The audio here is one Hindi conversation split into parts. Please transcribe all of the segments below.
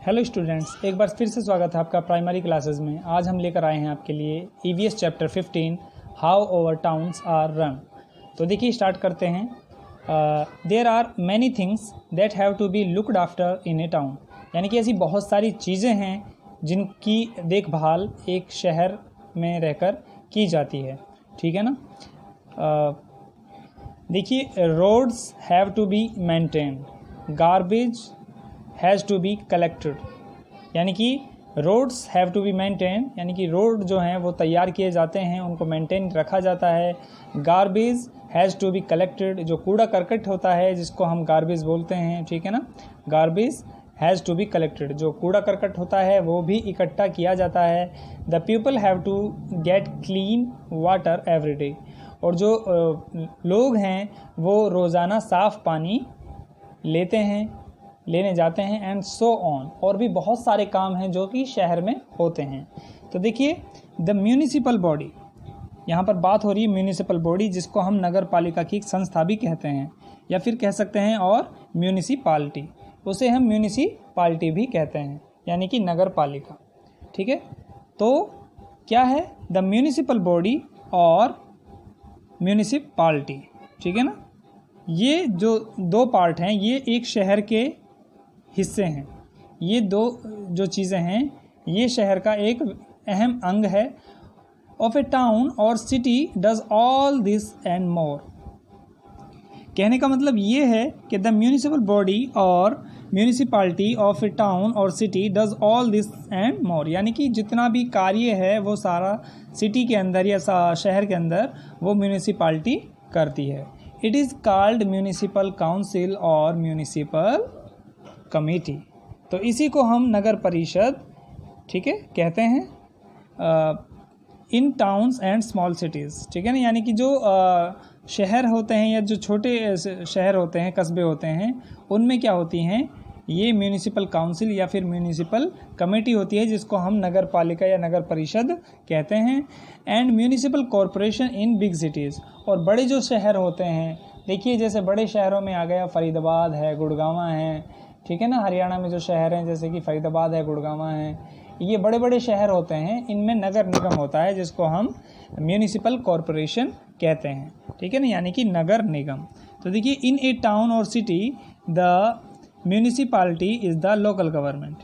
हेलो स्टूडेंट्स, एक बार फिर से स्वागत है आपका प्राइमरी क्लासेस में। आज हम लेकर आए हैं आपके लिए EVS chapter 15 how our towns are run. तो देखिए स्टार्ट करते हैं। There are many things that have to be looked after in a town, यानी कि ऐसी बहुत सारी चीज़ें हैं जिनकी देखभाल एक शहर में रहकर की जाती है। ठीक है ना। देखिए, roads have to be maintained, garbage has to be collected, यानी कि roads have to be maintain, यानी कि रोड जो हैं वो तैयार किए जाते हैं, उनको मेंटेन रखा जाता है। Garbage has to be collected, जो कूड़ा करकट होता है जिसको हम गार्बेज बोलते हैं। ठीक है ना। Garbage has to be collected, जो कूड़ा करकट होता है वो भी इकट्ठा किया जाता है। The people have to get clean water every day, और जो लोग हैं वो रोज़ाना साफ़ पानी लेने जाते हैं। एंड सो ऑन, और भी बहुत सारे काम हैं जो कि शहर में होते हैं। तो देखिए, द म्यूनिसिपल बॉडी, यहाँ पर बात हो रही है म्यूनिसिपल बॉडी, जिसको हम नगर पालिका की संस्था भी कहते हैं या फिर कह सकते हैं और म्यूनिसिपालिटी, उसे हम म्यूनिसिपालिटी भी कहते हैं, यानी कि नगर पालिका। ठीक है। तो क्या है द म्यूनिसिपल बॉडी और म्यूनिसिपालिटी। ठीक है ना। ये जो दो पार्ट हैं ये एक शहर के हिस्से हैं। ये दो जो चीज़ें हैं ये शहर का एक अहम अंग है। ऑफ ए टाउन और city does all this and more, कहने का मतलब ये है कि द म्यूनिसिपल बॉडी और म्यूनिसिपालिटी ऑफ ए टाउन और city does all this and more, यानी कि जितना भी कार्य है वो सारा सिटी के अंदर या शहर के अंदर वो म्यूनिसिपालिटी करती है। It is called municipal council और म्यूनिसिपल कमेटी। तो इसी को हम नगर परिषद, ठीक है, कहते हैं इन टाउन्स एंड स्मॉल सिटीज़। ठीक है ना। यानी कि जो शहर होते हैं या जो छोटे शहर होते हैं, कस्बे होते हैं, उनमें क्या होती हैं ये म्यूनिसिपल काउंसिल या फिर म्यूनिसिपल कमेटी होती है, जिसको हम नगर पालिका या नगर परिषद कहते हैं। And municipal corporation in big cities, और बड़े जो शहर होते हैं, देखिए जैसे बड़े शहरों में आ गया फरीदाबाद है, गुड़गांव है। ठीक है ना। हरियाणा में जो शहर हैं जैसे कि फरीदाबाद है, गुड़गांव है, ये बड़े बड़े शहर होते हैं, इनमें नगर निगम होता है जिसको हम म्यूनिसिपल कॉरपोरेशन कहते हैं। ठीक है ना, यानी कि नगर निगम। तो देखिए, इन ए टाउन और city the municipality is the local government,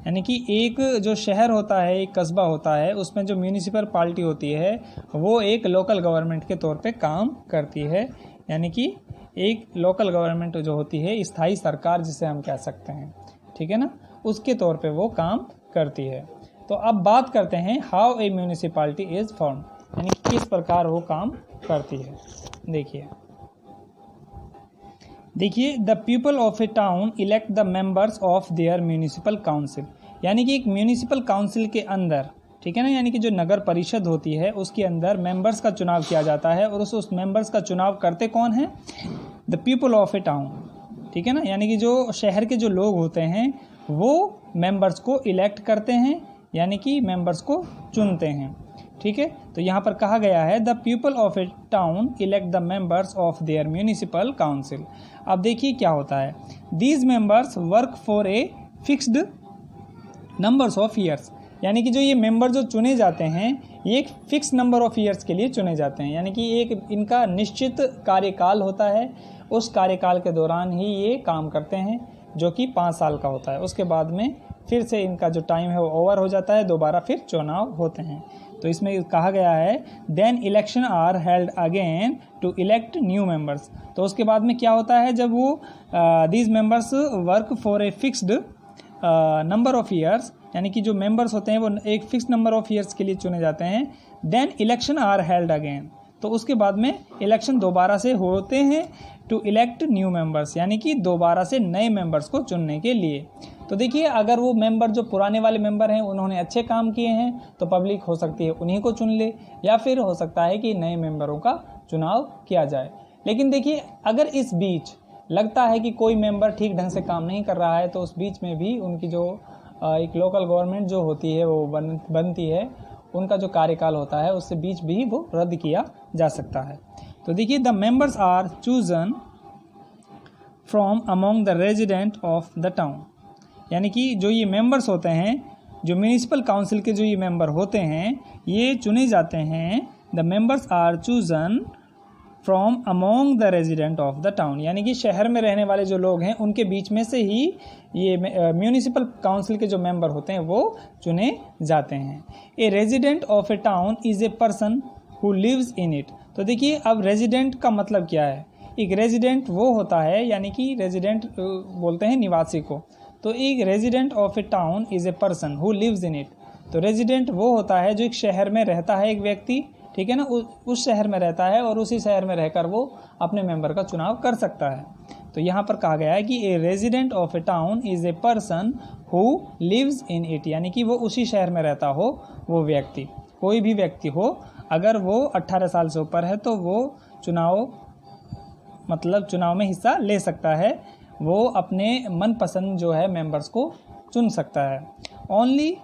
यानी कि एक जो शहर होता है, एक कस्बा होता है, उसमें जो म्यूनिसिपल पालिटी होती है वो एक लोकल गवर्नमेंट के तौर पे काम करती है, यानी कि एक लोकल गवर्नमेंट जो होती है, स्थायी सरकार जिसे हम कह सकते हैं। ठीक है ना, उसके तौर पे वो काम करती है। तो अब बात करते हैं how a municipality is form, यानी किस प्रकार वो काम करती है। देखिए the people of a town elect the members of their municipal council, यानी कि एक म्यूनिसिपल काउंसिल के अंदर, ठीक है ना, यानी कि जो नगर परिषद होती है उसके अंदर मेंबर्स का चुनाव किया जाता है, और उस मेंबर्स का चुनाव करते कौन है? The people of a town. ठीक है ना, यानी कि जो शहर के जो लोग होते हैं वो मेंबर्स को इलेक्ट करते हैं, यानी कि मेंबर्स को चुनते हैं। ठीक है। तो यहाँ पर कहा गया है the people of a town elect the members of their municipal council. अब देखिए क्या होता है, these members work for a fixed numbers of years, यानी कि जो ये मेंबर जो चुने जाते हैं ये एक फिक्स नंबर ऑफ ईयर्स के लिए चुने जाते हैं, यानी कि एक इनका निश्चित कार्यकाल होता है। उस कार्यकाल के दौरान ही ये काम करते हैं, जो कि 5 साल का होता है। उसके बाद में फिर से इनका जो टाइम है वो ओवर हो जाता है, दोबारा फिर चुनाव होते हैं। तो इसमें कहा गया है then election are held again to elect new members. तो उसके बाद में क्या होता है, जब वो these members work for a fixed number of years, यानी कि जो मेंबर्स होते हैं वो एक फिक्स नंबर ऑफ ईयर्स के लिए चुने जाते हैं। Then election are held again, तो उसके बाद में इलेक्शन दोबारा से होते हैं टू इलेक्ट न्यू मेंबर्स, यानी कि दोबारा से नए मेंबर्स को चुनने के लिए। तो देखिए, अगर वो मेंबर जो पुराने वाले मेंबर हैं उन्होंने अच्छे काम किए हैं तो पब्लिक हो सकती है उन्हीं को चुन ले, या फिर हो सकता है कि नए मेंबरों का चुनाव किया जाए। लेकिन देखिए, अगर इस बीच लगता है कि कोई मेंबर ठीक ढंग से काम नहीं कर रहा है तो उस बीच में भी उनकी जो एक लोकल गवर्नमेंट जो होती है वो बनती है, उनका जो कार्यकाल होता है उससे बीच भी वो रद्द किया जा सकता है। तो देखिए, the members are chosen from among the resident of the town, यानी कि जो ये मेंबर्स होते हैं, जो म्यूनिसिपल काउंसिल के जो ये मेंबर होते हैं, ये चुने जाते हैं। The members are chosen from among the resident of the town, यानी कि शहर में रहने वाले जो लोग हैं उनके बीच में से ही ये म्यूनिसिपल काउंसिल के जो मेंबर होते हैं वो चुने जाते हैं। A resident of a town is a person who lives in it. तो देखिए अब रेजिडेंट का मतलब क्या है। एक रेजिडेंट वो होता है, यानी कि रेजिडेंट बोलते हैं निवासी को। तो एक resident of a town is a person who lives in it. तो रेजिडेंट वो होता है जो एक शहर में रहता है, एक व्यक्ति, ठीक है ना, उस शहर में रहता है और उसी शहर में रहकर वो अपने मेंबर का चुनाव कर सकता है। तो यहाँ पर कहा गया है कि a resident of a town is a person who lives in it, यानी कि वो उसी शहर में रहता हो वो व्यक्ति, कोई भी व्यक्ति हो, अगर वो 18 साल से ऊपर है तो वो चुनाव में हिस्सा ले सकता है, वो अपने मनपसंद जो है मेंबर्स को चुन सकता है। Only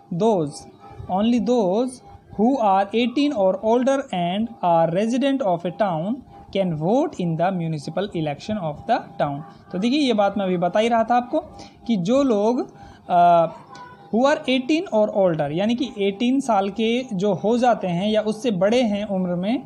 those who are 18 or older and are resident of a town can vote in the municipal election of the town। तो देखिए ये बात मैं अभी बता ही रहा था आपको कि जो लोग who are 18 और older, यानी कि 18 साल के जो हो जाते हैं या उससे बड़े हैं उम्र में,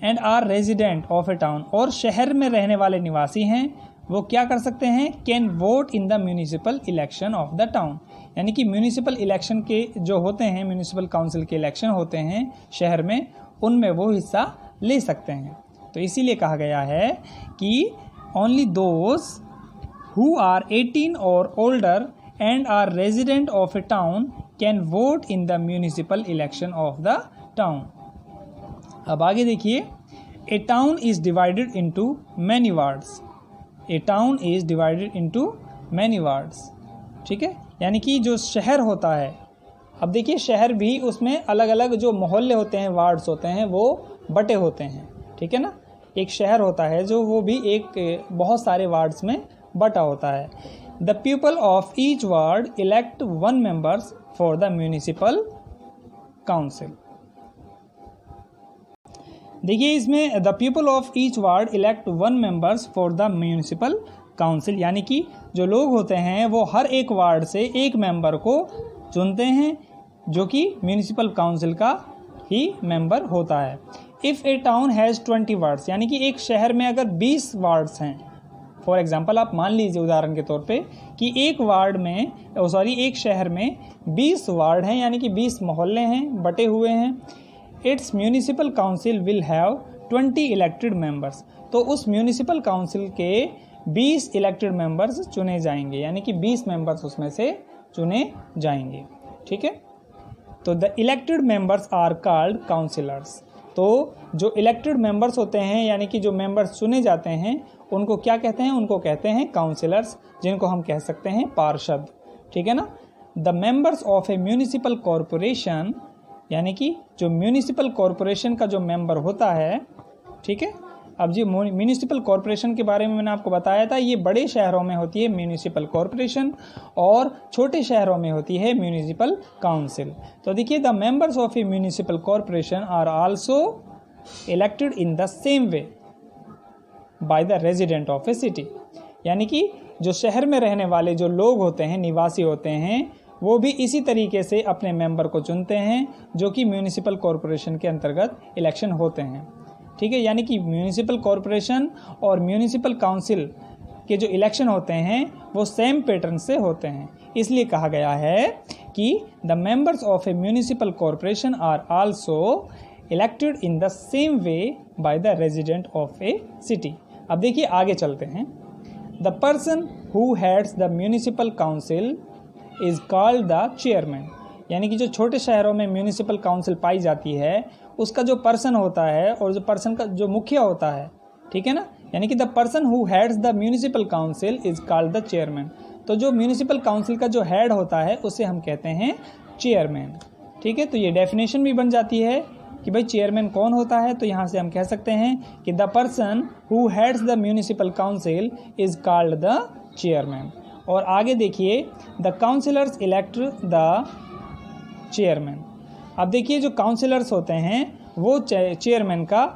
and are resident of a town, और शहर में रहने वाले निवासी हैं, वो क्या कर सकते हैं, can vote in the municipal election of the town, यानी कि म्यूनिसिपल इलेक्शन के जो होते हैं, म्यूनिसिपल काउंसिल के इलेक्शन होते हैं शहर में, उनमें वो हिस्सा ले सकते हैं। तो इसीलिए कहा गया है कि only those who are 18 or older and are resident of a town can vote in the municipal election of the town. अब आगे देखिए, a town is divided into many wards. A town is divided into many wards, ठीक है, यानी कि जो शहर होता है, अब देखिए शहर भी उसमें अलग अलग जो मोहल्ले होते हैं, वार्ड्स होते हैं, वो बटे होते हैं, ठीक है ना। एक शहर होता है जो वो भी एक बहुत सारे वार्ड्स में बटा होता है। The people of each ward elect 1 members for the municipal council. देखिए इसमें the people of each ward elect 1 members for the municipal council, यानी कि जो लोग होते हैं वो हर एक वार्ड से एक मेंबर को चुनते हैं जो कि म्यूनिसिपल काउंसिल का ही मेंबर होता है। If a town has 20 wards, यानी कि एक शहर में अगर 20 वार्ड्स हैं, फॉर एग्जांपल आप मान लीजिए उदाहरण के तौर पे कि एक शहर में 20 वार्ड हैं, यानी कि 20 मोहल्ले हैं, बटे हुए हैं। It's municipal council will have 20 elected members. तो उस म्यूनिसिपल काउंसिल के 20 इलेक्टेड मेंबर्स चुने जाएंगे, यानी कि 20 मेंबर्स उसमें से चुने जाएंगे, ठीक है। तो the elected members are called councillors. तो जो इलेक्टेड मेंबर्स होते हैं, यानी कि जो मेंबर्स चुने जाते हैं, उनको क्या कहते हैं, उनको कहते हैं काउंसिलर्स, जिनको हम कह सकते हैं पार्षद, ठीक है ना। The members of a municipal corporation, यानी कि जो म्यूनिसिपल कॉरपोरेशन का जो मेंबर होता है, ठीक है। अब जी म्यूनिसिपल कॉरपोरेशन के बारे में मैंने आपको बताया था, ये बड़े शहरों में होती है म्यूनिसिपल कॉरपोरेशन और छोटे शहरों में होती है म्यूनिसिपल काउंसिल। तो देखिए the members of a municipal corporation are also elected in the same way by the resident of a city, यानी कि जो शहर में रहने वाले जो लोग होते हैं, निवासी होते हैं, वो भी इसी तरीके से अपने मेंबर को चुनते हैं जो कि म्यूनिसिपल कॉरपोरेशन के अंतर्गत इलेक्शन होते हैं, ठीक है। यानी कि म्यूनिसिपल कॉरपोरेशन और म्यूनिसिपल काउंसिल के जो इलेक्शन होते हैं वो सेम पैटर्न से होते हैं। इसलिए कहा गया है कि the members of a municipal corporation are also elected in the same way by the resident of a city. अब देखिए आगे चलते हैं। The person who heads the municipal council is called the chairman, यानी कि जो छोटे शहरों में म्यूनिसिपल काउंसिल पाई जाती है, उसका जो पर्सन होता है और जो पर्सन का जो मुखिया होता है, ठीक है ना, यानी कि the person who heads the municipal council is called the chairman. तो जो म्यूनिसिपल काउंसिल का जो हेड होता है उसे हम कहते हैं चेयरमैन, ठीक है। तो ये डेफिनेशन भी बन जाती है कि भाई चेयरमैन कौन होता है। तो यहाँ से हम कह सकते हैं कि the person who heads the municipal council is called the chairman. और आगे देखिए, the councillors elect the chairman. अब देखिए जो काउंसिलर्स होते हैं वो चेयरमैन का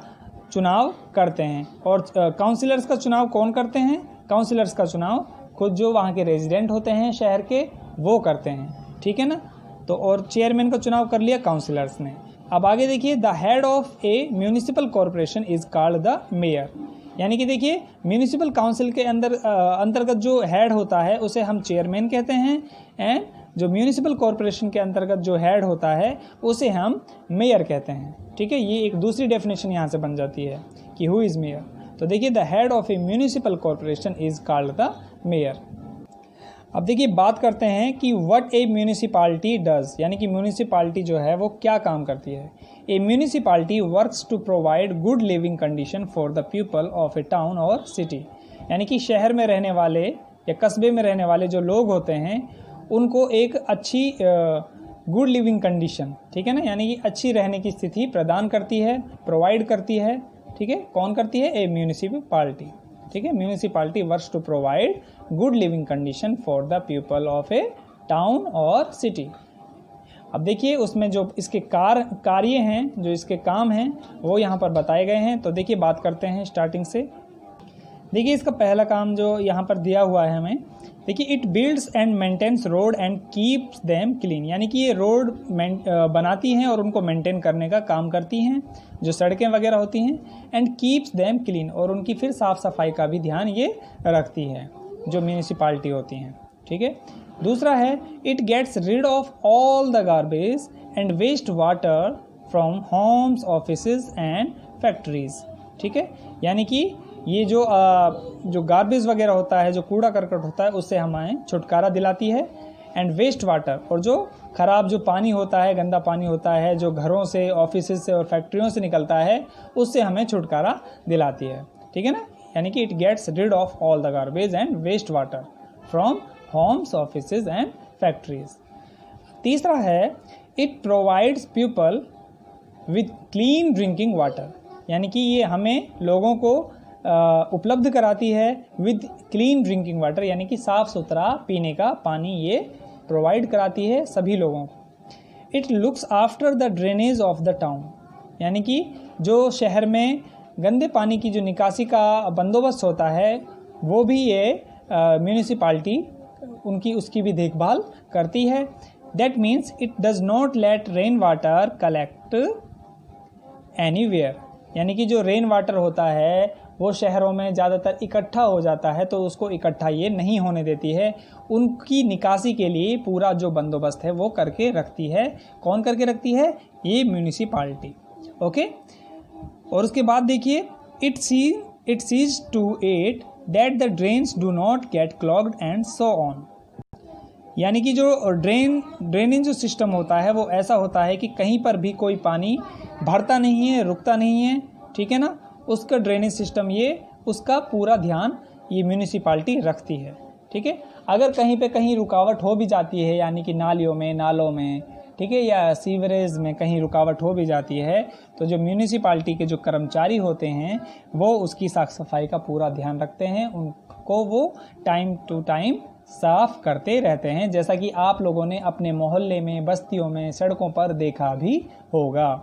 चुनाव करते हैं। और काउंसिलर्स का चुनाव कौन करते हैं? काउंसिलर्स का चुनाव खुद जो वहाँ के रेजिडेंट होते हैं शहर के, वो करते हैं, ठीक है ना। तो और चेयरमैन का चुनाव कर लिया काउंसिलर्स ने। अब आगे देखिए, the head of a municipal corporation is called the mayor. यानी कि देखिए म्यूनिसिपल काउंसिल के अंतर्गत जो हेड होता है उसे हम चेयरमैन कहते हैं, एंड जो म्यूनिसिपल कॉरपोरेशन के अंतर्गत जो हेड होता है उसे हम मेयर कहते हैं, ठीक है। ये एक दूसरी डेफिनेशन यहाँ से बन जाती है कि हु इज़ मेयर। तो देखिए, the head of a municipal corporation is called the mayor. अब देखिए बात करते हैं कि व्हाट ए म्यूनिसिपालिटी डज, यानी कि म्यूनिसिपालिटी जो है वो क्या काम करती है। A municipality works to provide good living condition for the people of a town और सिटी। यानी कि शहर में रहने वाले या कस्बे में रहने वाले जो लोग होते हैं उनको एक अच्छी गुड लिविंग कंडीशन, ठीक है ना, यानी कि अच्छी रहने की स्थिति प्रदान करती है, प्रोवाइड करती है, ठीक है। कौन करती है? ए म्यूनिसिपालिटी, ठीक है। Municipality works to provide good living condition for the people of a town और सिटी। अब देखिए उसमें जो इसके कार्य हैं, जो इसके काम हैं वो यहाँ पर बताए गए हैं। तो देखिए बात करते हैं स्टार्टिंग से। देखिए इसका पहला काम जो यहाँ पर दिया हुआ है हमें, देखिए it builds and maintains road and keeps them clean. यानी कि ये रोड बनाती हैं और उनको मेंटेन करने का काम करती हैं, जो सड़कें वगैरह होती हैं, एंड कीप्स देम क्लीन, और उनकी फिर साफ़ सफाई का भी ध्यान ये रखती है जो म्यूनिसिपालिटी होती हैं, ठीक है। दूसरा है it gets rid of all the garbage and waste water from homes, offices and factories, ठीक है। यानी कि ये जो गार्बेज वगैरह होता है, जो कूड़ा करकट होता है, उससे हमें छुटकारा दिलाती है। एंड वेस्ट वाटर, और जो खराब जो पानी होता है, गंदा पानी होता है जो घरों से, ऑफिसेज से और फैक्ट्रियों से निकलता है, उससे हमें छुटकारा दिलाती है, ठीक है ना। यानी कि it gets rid of all the garbage and waste water from homes, offices and factories. तीसरा है it provides people with clean drinking water. यानी कि ये हमें लोगों को उपलब्ध कराती है विद क्लीन ड्रिंकिंग वाटर, यानी कि साफ़ सुथरा पीने का पानी ये प्रोवाइड कराती है सभी लोगों को। It looks after the drainage of the town. यानी कि जो शहर में गंदे पानी की जो निकासी का बंदोबस्त होता है वो भी ये म्यूनिसिपालिटी उसकी भी देखभाल करती है। That means it does not let rain water collect anywhere. यानी कि जो रेन वाटर होता है वो शहरों में ज़्यादातर इकट्ठा हो जाता है, तो उसको इकट्ठा ये नहीं होने देती है। उनकी निकासी के लिए पूरा जो बंदोबस्त है वो करके रखती है। कौन करके रखती है? ये म्यूनिसिपालिटी, ओके। और उसके बाद देखिए it sees to it that the drains do not get clogged and so on. यानी कि जो ड्रेनेज जो सिस्टम होता है वो ऐसा होता है कि कहीं पर भी कोई पानी भरता नहीं है, रुकता नहीं है, ठीक है ना। उसका ड्रेनेज सिस्टम उसका पूरा ध्यान ये म्यूनिसिपालिटी रखती है, ठीक है। अगर कहीं पे कहीं रुकावट हो भी जाती है, यानी कि नालियों में, नालों में, ठीक है, या सीवरेज में कहीं रुकावट हो भी जाती है, तो जो म्यूनिसिपालिटी के जो कर्मचारी होते हैं वो उसकी साफ सफाई का पूरा ध्यान रखते हैं, उनको वो टाइम टू टाइम साफ करते रहते हैं, जैसा कि आप लोगों ने अपने मोहल्ले में, बस्तियों में, सड़कों पर देखा भी होगा।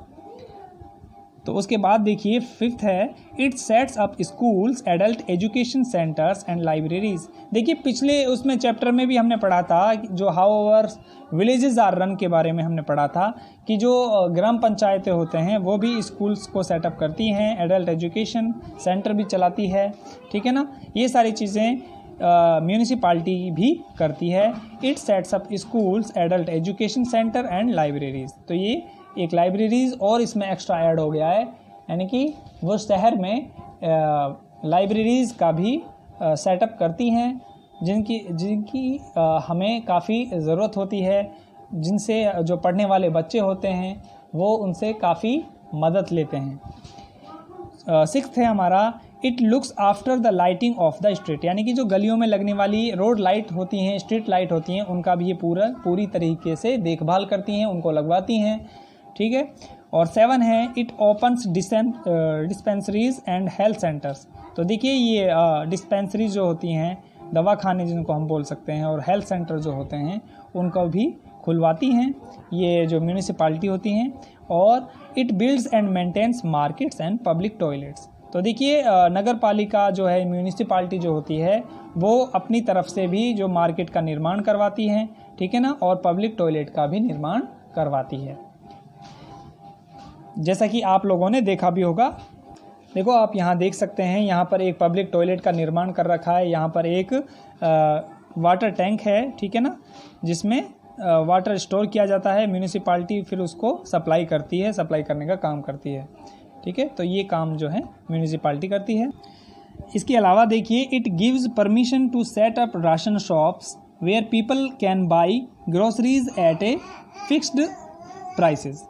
तो उसके बाद देखिए फिफ्थ है it sets up schools, adult education centres and libraries. देखिए पिछले उसमें चैप्टर में भी हमने पढ़ा था जो how our villages are run के बारे में हमने पढ़ा था कि जो ग्राम पंचायतें होते हैं वो भी स्कूल्स को सेटअप करती हैं, एडल्ट एजुकेशन सेंटर भी चलाती है, ठीक है ना। ये सारी चीज़ें म्यूनिसिपालिटी भी करती है। It sets up schools, adult education centre and libraries. तो ये एक लाइब्रेरीज और इसमें एक्स्ट्रा ऐड हो गया है, यानी कि वो शहर में लाइब्रेरीज का भी सेटअप करती हैं जिनकी हमें काफ़ी ज़रूरत होती है, जिनसे जो पढ़ने वाले बच्चे होते हैं वो उनसे काफ़ी मदद लेते हैं। सिक्स्थ है हमारा it looks after the lighting of the street. यानी कि जो गलियों में लगने वाली रोड लाइट होती हैं, स्ट्रीट लाइट होती हैं, उनका भी ये पूरी तरीके से देखभाल करती हैं, उनको लगवाती हैं, ठीक है। और 7 है it opens dispensaries and health centres. तो देखिए ये डिस्पेंसरीज जो होती हैं, दवाखाने जिनको हम बोल सकते हैं, और हेल्थ सेंटर जो होते हैं उनको भी खुलवाती हैं ये जो म्यूनिसिपालिटी होती हैं। और it builds and maintains markets and public toilets. तो देखिए नगर पालिका जो है, म्यूनिसिपालिटी जो होती है, वो अपनी तरफ से भी जो मार्केट का निर्माण करवाती है, ठीक है ना, और पब्लिक टॉयलेट का भी निर्माण करवाती है। जैसा कि आप लोगों ने देखा भी होगा, देखो आप यहाँ देख सकते हैं, यहाँ पर एक पब्लिक टॉयलेट का निर्माण कर रखा है। यहाँ पर एक वाटर टैंक है, ठीक है ना, जिसमें वाटर स्टोर किया जाता है। म्यूनिसिपालिटी फिर उसको सप्लाई करती है, सप्लाई करने का काम करती है, ठीक है। तो ये काम जो है म्यूनिसिपालिटी करती है। इसके अलावा देखिए, it gives permission to set up ration shops where people can buy groceries at a fixed prices,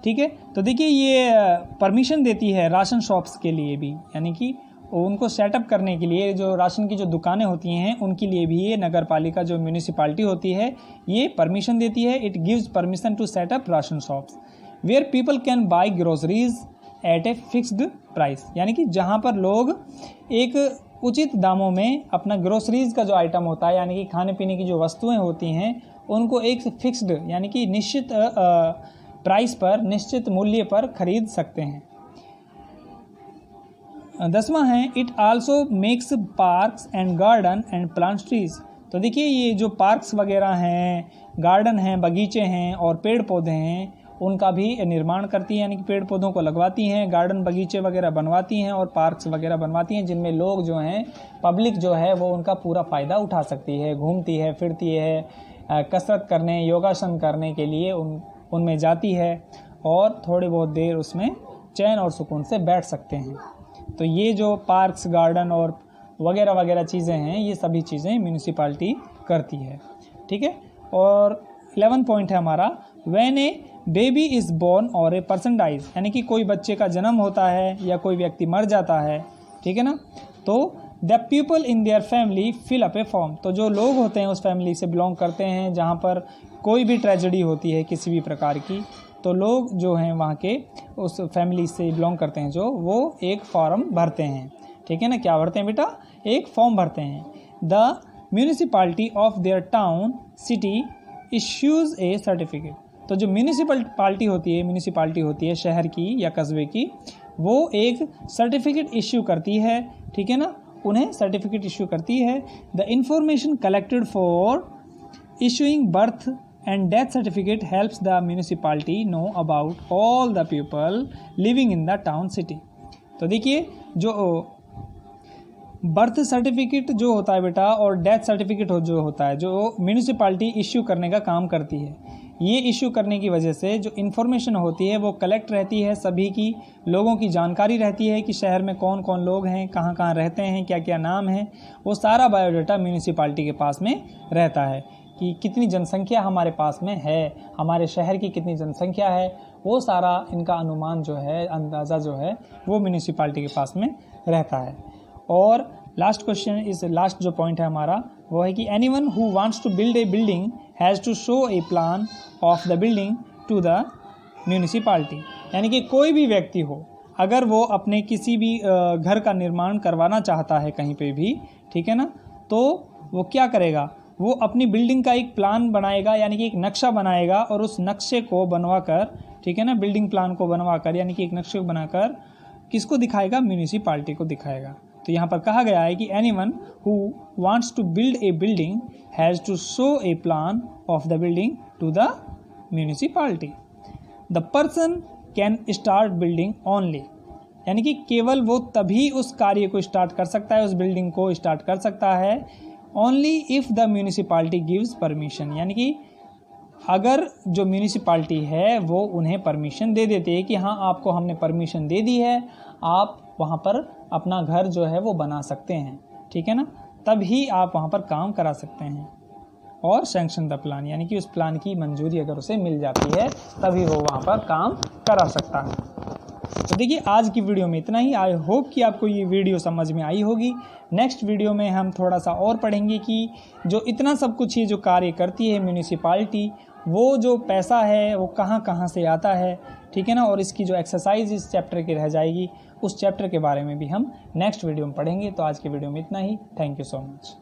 ठीक है। तो देखिए ये परमिशन देती है राशन शॉप्स के लिए भी, यानी कि उनको सेटअप करने के लिए, जो राशन की जो दुकानें होती हैं उनके लिए भी ये नगर पालिका जो म्यूनिसिपालिटी होती है ये परमिशन देती है। It gives permission to set up ration shops where people can buy groceries at a fixed price, यानी कि जहाँ पर लोग एक उचित दामों में अपना ग्रोसरीज का जो आइटम होता है, यानी कि खाने पीने की जो वस्तुएं होती हैं, उनको एक फिक्स्ड यानी कि निश्चित प्राइस पर, निश्चित मूल्य पर खरीद सकते हैं। 10वां है, it also makes parks and garden and plant trees. तो देखिए ये जो पार्क्स वगैरह हैं, गार्डन हैं, बगीचे हैं और पेड़ पौधे हैं, उनका भी निर्माण करती हैं, यानी कि पेड़ पौधों को लगवाती हैं, गार्डन बगीचे वगैरह बनवाती हैं और पार्क्स वगैरह बनवाती हैं, जिनमें लोग जो हैं, पब्लिक जो है वो उनका पूरा फ़ायदा उठा सकती है, घूमती है, फिरती है, कसरत करने, योगासन करने के लिए उनमें जाती है और थोड़ी बहुत देर उसमें चैन और सुकून से बैठ सकते हैं। तो ये जो पार्क्स, गार्डन और वगैरह वगैरह चीज़ें हैं, ये सभी चीज़ें म्यूनिसिपालिटी करती है, ठीक है। और 11 पॉइंट है हमारा, when a baby is born और ए पर्सन डाइज, यानी कि कोई बच्चे का जन्म होता है या कोई व्यक्ति मर जाता है, ठीक है ना, तो the people in their family fill up a form. तो जो लोग होते हैं उस फैमिली से बिलोंग करते हैं जहाँ पर कोई भी ट्रेजेडी होती है किसी भी प्रकार की, तो लोग जो हैं वहाँ के उस फैमिली से बिलोंग करते हैं जो, वो एक फॉर्म भरते हैं, ठीक है ना। क्या भरते हैं बेटा? एक फॉर्म भरते हैं। The municipality of their town city issues A certificate. तो जो म्यूनिसिपालिटी होती है शहर की या कस्बे की, वो एक सर्टिफिकेट इश्यू करती है, ठीक है ना, उन्हें सर्टिफिकेट इश्यू करती है। The information collected for issuing birth and death certificate helps the municipality know about all the people living in the town city. तो देखिए जो बर्थ सर्टिफिकेट जो होता है बेटा और डेथ सर्टिफिकेट जो होता है, जो म्यूनिसिपालिटी इश्यू करने का काम करती है, ये इश्यू करने की वजह से जो इन्फॉर्मेशन होती है वो कलेक्ट रहती है, सभी की लोगों की जानकारी रहती है कि शहर में कौन कौन लोग हैं, कहाँ कहाँ रहते हैं, क्या क्या नाम है, वो सारा बायोडाटा म्यूनिसिपालिटी के पास में रहता है कि कितनी जनसंख्या हमारे पास में है, हमारे शहर की कितनी जनसंख्या है, वो सारा इनका अनुमान जो है, अंदाज़ा जो है, वो म्यूनिसिपालिटी के पास में रहता है। और लास्ट क्वेश्चन, इस लास्ट जो पॉइंट है हमारा वो है कि anyone who wants to build a building has to show a plan of the building to the municipality, यानी कि कोई भी व्यक्ति हो, अगर वो अपने किसी भी घर का निर्माण करवाना चाहता है कहीं पे भी, ठीक है ना, तो वो क्या करेगा, वो अपनी बिल्डिंग का एक प्लान बनाएगा, यानी कि एक नक्शा बनाएगा और उस नक्शे को बनवाकर, ठीक है ना, बिल्डिंग प्लान को बनवाकर, यानी कि एक नक्शे को बनाकर किसको दिखाएगा? म्यूनिसिपालिटी को दिखाएगा। तो यहाँ पर कहा गया है कि anyone who wants to build a building has to show a plan of the building to the municipality. The person can start building only, यानी कि केवल वो तभी उस कार्य को स्टार्ट कर सकता है, उस बिल्डिंग को स्टार्ट कर सकता है, only if the municipality gives permission, यानी कि अगर जो म्यूनिसिपालिटी है वो उन्हें परमिशन दे देते हैं कि हाँ आपको हमने परमिशन दे दी है, आप वहाँ पर अपना घर जो है वो बना सकते हैं, ठीक है ना, तभी आप वहाँ पर काम करा सकते हैं। और सैंक्शन द प्लान, यानी कि उस प्लान की मंजूरी अगर उसे मिल जाती है तभी वो वहाँ पर काम करा सकता है। तो देखिए आज की वीडियो में इतना ही। आई होप कि आपको ये वीडियो समझ में आई होगी। नेक्स्ट वीडियो में हम थोड़ा सा और पढ़ेंगे कि जो इतना सब कुछ ये जो कार्य करती है म्यूनिसिपालिटी, वो जो पैसा है वो कहाँ कहाँ से आता है, ठीक है ना, और इसकी जो एक्सरसाइज इस चैप्टर की रह जाएगी, उस चैप्टर के बारे में भी हम नेक्स्ट वीडियो में पढ़ेंगे। तो आज की वीडियो में इतना ही। Thank you so much.